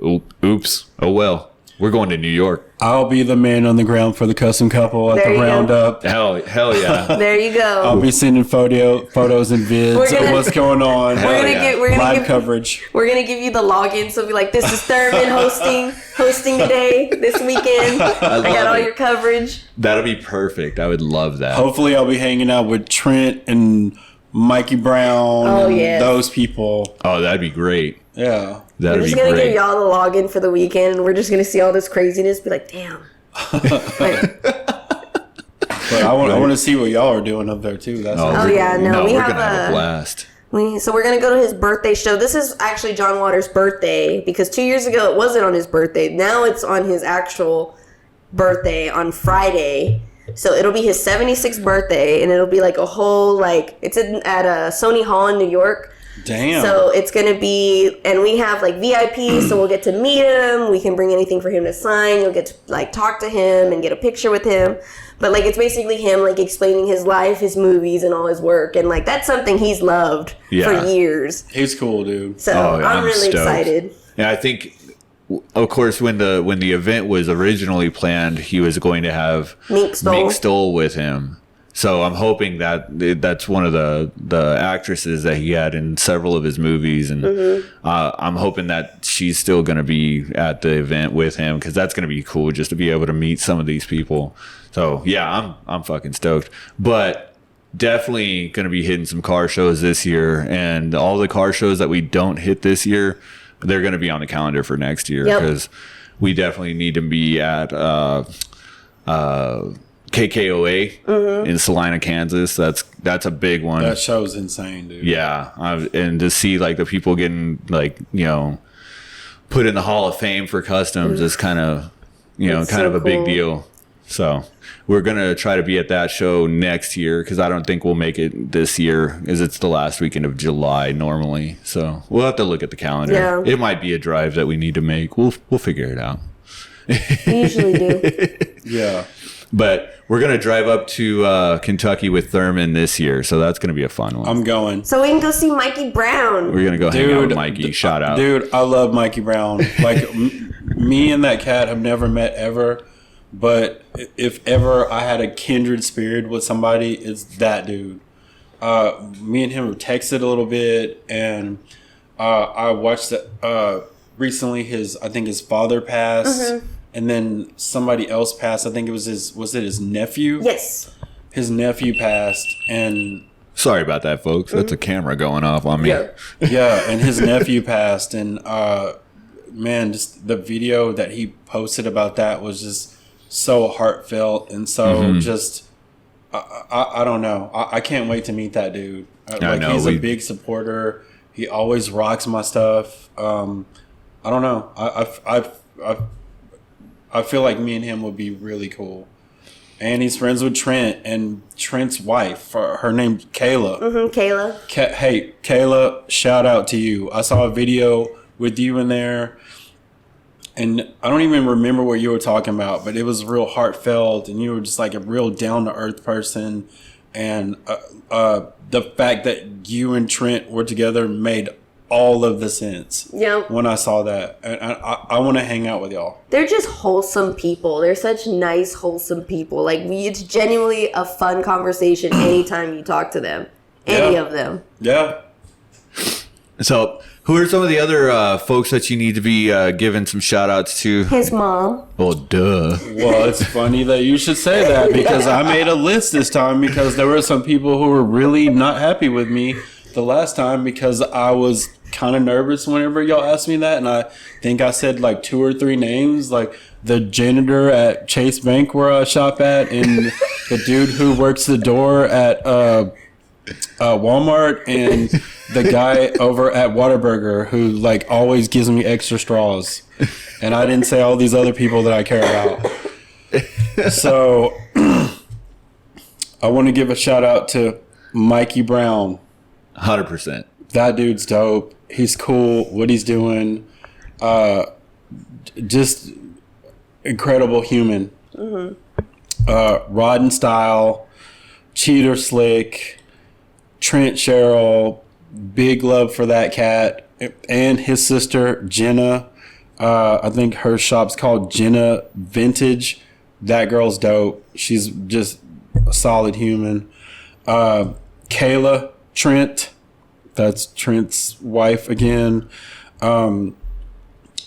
Oops. Oh, well. We're going to New York. I'll be the man on the ground for the custom couple at the Roundup. Hell yeah. There you go. I'll be sending photos and vids of what's going on. Live coverage. We're gonna give you the login, so be like, this is Thurman hosting today, this weekend. I got all your coverage. That'll be perfect. I would love that. Hopefully I'll be hanging out with Trent and Mikey Brown and those people. Oh, that'd be great. Yeah. That'd we're just be gonna great. give y'all the login for the weekend, and we're just gonna see all this craziness. Be like, damn. But I want to see what y'all are doing up there too. That's we're gonna have a blast. So we're gonna go to his birthday show. This is actually John Waters' birthday because 2 years ago it wasn't on his birthday. Now it's on his actual birthday on Friday. So it'll be his 76th birthday, and it'll be like a whole it's at a Sony Hall in New York. Damn. So it's going to be, and we have VIP, so we'll get to meet him. We can bring anything for him to sign. You'll get to talk to him and get a picture with him. But it's basically him explaining his life, his movies, and all his work. And that's something he's loved for years. He's cool, dude. So I'm really excited. Yeah, I think, of course, when the event was originally planned, he was going to have Mink Stoll with him. So I'm hoping that that's one of the actresses that he had in several of his movies, and I'm hoping that she's still going to be at the event with him, because that's going to be cool just to be able to meet some of these people. So yeah, I'm fucking stoked. But definitely going to be hitting some car shows this year, and all the car shows that we don't hit this year, they're going to be on the calendar for next year, because we definitely need to be at KKOA in Salina, Kansas. That's a big one. That show's insane, dude. Yeah, and to see the people getting put in the Hall of Fame for customs is kind of a big deal. So we're gonna try to be at that show next year, because I don't think we'll make it this year, as it's the last weekend of July normally. So we'll have to look at the calendar. Yeah. It might be a drive that we need to make. We'll figure it out. We usually do. Yeah. But we're going to drive up to Kentucky with Thurman this year, so that's going to be a fun one. I'm going. So we can go see Mikey Brown. We're going to go hang out with Mikey. Shout out. Dude, I love Mikey Brown. Me and that cat have never met ever, but if ever I had a kindred spirit with somebody, it's that dude. Me and him have texted a little bit, and I watched recently his father passed. And then somebody else passed. I think it was his nephew? Yes. His nephew passed, and... Sorry about that, folks. That's a camera going off on me. Yeah, and his nephew passed, and man, just the video that he posted about that was just so heartfelt, and so just... I don't know. I can't wait to meet that dude. He's a big supporter. He always rocks my stuff. I don't know. I feel like me and him would be really cool. And he's friends with Trent and Trent's wife. Her name's Kayla. Kayla. Hey, Kayla, shout out to you. I saw a video with you in there, and I don't even remember what you were talking about, but it was real heartfelt, and you were just a real down-to-earth person. And the fact that you and Trent were together made all of the sense. When I saw that, and I want to hang out with y'all. They're just wholesome people. They're such nice, wholesome people. It's genuinely a fun conversation anytime you talk to them. Any of them. Yeah. So, who are some of the other folks that you need to be giving some shout outs to? His mom. Well, duh. Well, it's funny that you should say that, because I made a list this time, because there were some people who were really not happy with me the last time, because I was kind of nervous whenever y'all asked me that, and I think I said 2 or 3 names, the janitor at Chase Bank where I shop at, and the dude who works the door at Walmart, and the guy over at Whataburger who always gives me extra straws. And I didn't say all these other people that I care about. So I want to give a shout out to Mikey Brown. 100%. That dude's dope. He's cool. What he's doing. incredible human. Rod and Style, Cheater Slick, Trent Sherrill, big love for that cat, and his sister Jenna. I think her shop's called Jenna Vintage. That girl's dope. She's just a solid human. Kayla Trent, that's Trent's wife again.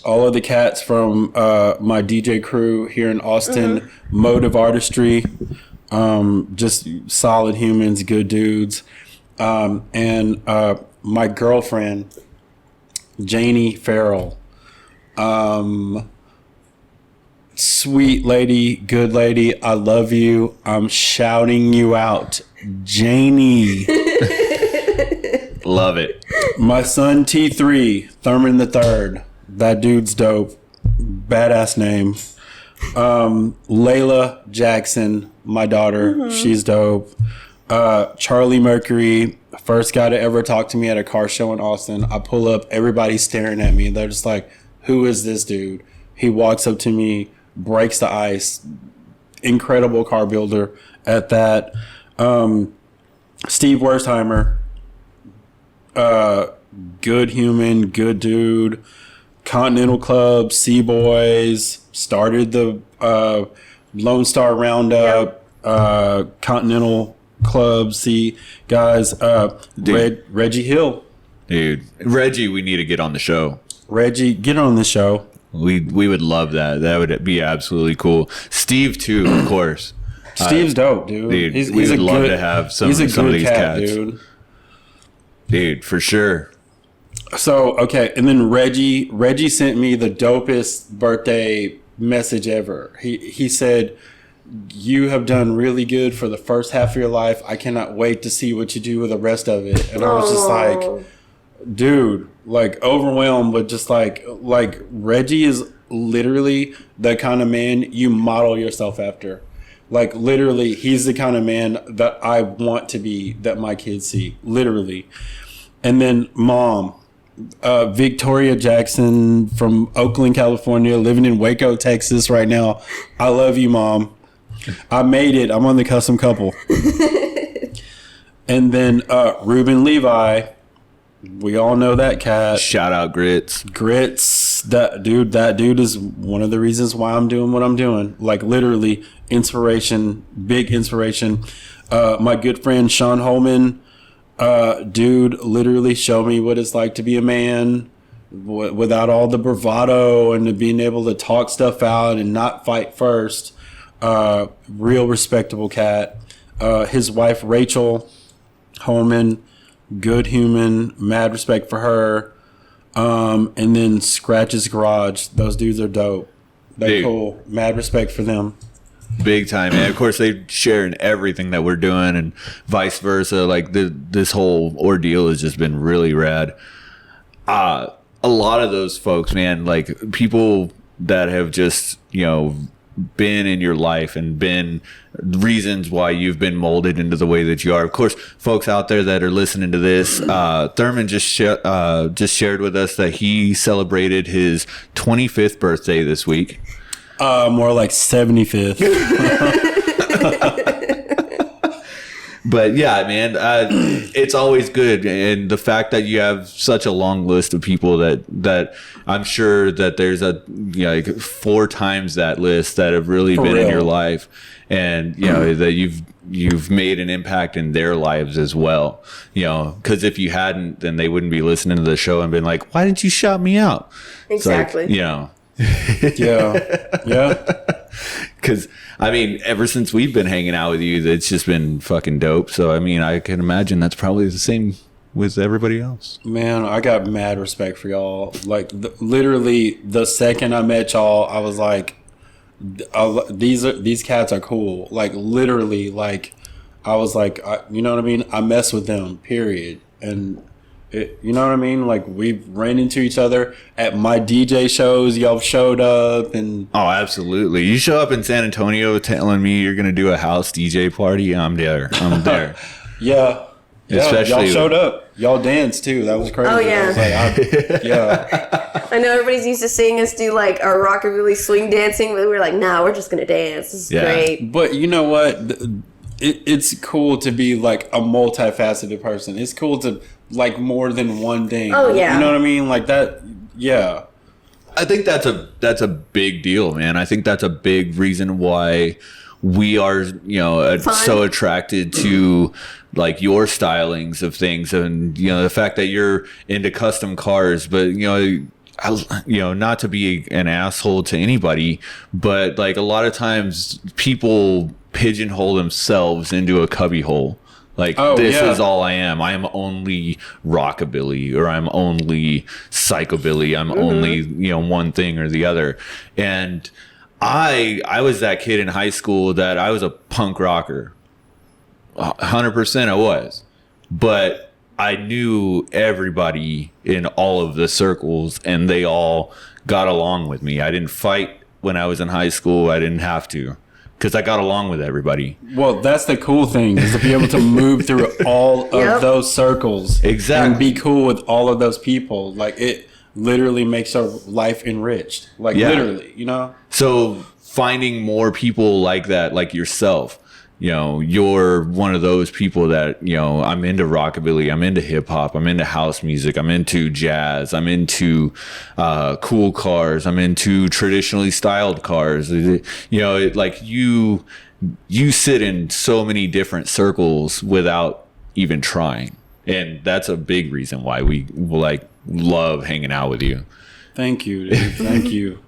All of the cats from my DJ crew here in Austin, Motive Artistry, just solid humans, good dudes. And my girlfriend, Janie Farrell, sweet lady, good lady, I love you. I'm shouting you out, Janie. Love it. My son T3, Thurman the Third. That dude's dope. Badass name. Layla Jackson, my daughter. She's dope. Charlie Mercury, first guy to ever talk to me at a car show in Austin. I pull up, everybody's staring at me. They're just like, who is this dude? He walks up to me, breaks the ice. Incredible car builder at that. Steve Wersheimer, good human, good dude. Continental Club, Sea Boys, started the Lone Star Roundup, Continental Club, Sea guys, Reggie Hill. Dude, Reggie, we need to get on the show. Reggie, get on the show. We would love that. That would be absolutely cool. Steve too, of course. Steve's dope, dude. Dude, we would love to have some of these cats. Dude, for sure. So, okay, and then Reggie sent me the dopest birthday message ever. He said, you have done really good for the first half of your life. I cannot wait to see what you do with the rest of it. And I was just like, dude, like overwhelmed, but just like Reggie is literally the kind of man you model yourself after. Like literally, he's the kind of man that I want to be, that my kids see, literally. And then mom, Victoria Jackson from Oakland, California, living in Waco, Texas right now. I love you, mom. I made it. I'm on the custom couple. And then Ruben Levi. We all know that cat. Shout out Grits. Grits. That dude is one of the reasons why I'm doing what I'm doing. Like literally inspiration, big inspiration. My good friend Sean Holman. Dude literally showed me what it's like to be a man without all the bravado and being able to talk stuff out and not fight first. Real respectable cat. His wife Rachel Holman, good human, mad respect for her. And then Scratch's Garage. Those dudes are dope. They're cool. Mad respect for them. Big time, man. Of course, they share in everything that we're doing and vice versa. Like, this whole ordeal has just been really rad. A lot of those folks, man, like, people that have just, been in your life and been reasons why you've been molded into the way that you are. Of course, folks out there that are listening to this, Thurman just shared with us that he celebrated his 25th birthday this week. More like 75th. But yeah, man, it's always good. And the fact that you have such a long list of people that I'm sure that there's like 4 times that list that have really been in your life, and that you've made an impact in their lives as well. Because if you hadn't, then they wouldn't be listening to the show and been like, why didn't you shout me out? Exactly. It's like, yeah. Because ever since we've been hanging out with you, it's just been fucking dope. So I can imagine that's probably the same with everybody else. Man, I got mad respect for y'all. Like literally, the second I met y'all, I was like, these cats are cool. Like literally, like I was like, you know what I mean? I mess with them. Period. And. You know what I mean? Like, we've ran into each other at my DJ shows. Y'all showed up and... Oh, absolutely. You show up in San Antonio telling me you're going to do a house DJ party. I'm there. Yeah. Yeah, Especially y'all showed up. Y'all danced too. That was crazy. Oh, yeah. I was like, yeah. I know everybody's used to seeing us do like our rockabilly swing dancing, but we were like, nah, we're just gonna dance. This is great. But you know what? It's cool to be like a multifaceted person. It's cool to like more than one thing. Oh yeah. You know what I mean? Like that. Yeah. I think that's a big deal, man. I think that's a big reason why we are, so attracted to like your stylings of things, and the fact that you're into custom cars. But not to be an asshole to anybody, but like a lot of times people pigeonhole themselves into a cubbyhole. Like, this is all I am. I am only rockabilly, or I'm only psychobilly. I'm only, one thing or the other. And I was that kid in high school that I was a punk rocker. 100% I was. But I knew everybody in all of the circles, and they all got along with me. I didn't fight when I was in high school. I didn't have to, because I got along with everybody. Well, that's the cool thing, is to be able to move through all of those circles. Exactly. And be cool with all of those people. Like, it literally makes our life enriched. Like, literally, So finding more people like that, like yourself, you're one of those people that, I'm into rockabilly, I'm into hip hop, I'm into house music, I'm into jazz, I'm into cool cars, I'm into traditionally styled cars. Like you sit in so many different circles without even trying. And that's a big reason why we like love hanging out with you. Thank you, dude. Thank you.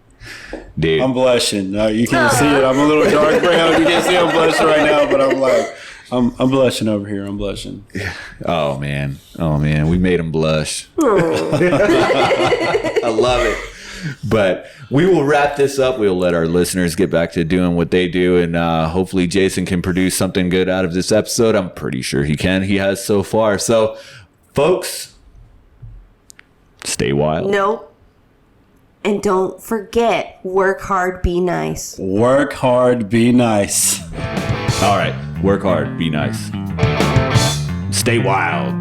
Dude. I'm blushing. No, you can't see it. I'm a little dark brown. You can't see I'm blushing right now, but I'm like, I'm blushing over here. I'm blushing. Oh man, we made him blush. I love it. But we will wrap this up. We'll let our listeners get back to doing what they do, and hopefully Jason can produce something good out of this episode. I'm pretty sure he can. He has so far. So, folks, stay wild. Nope. And don't forget, work hard, be nice. Work hard, be nice. All right. Work hard, be nice. Stay wild.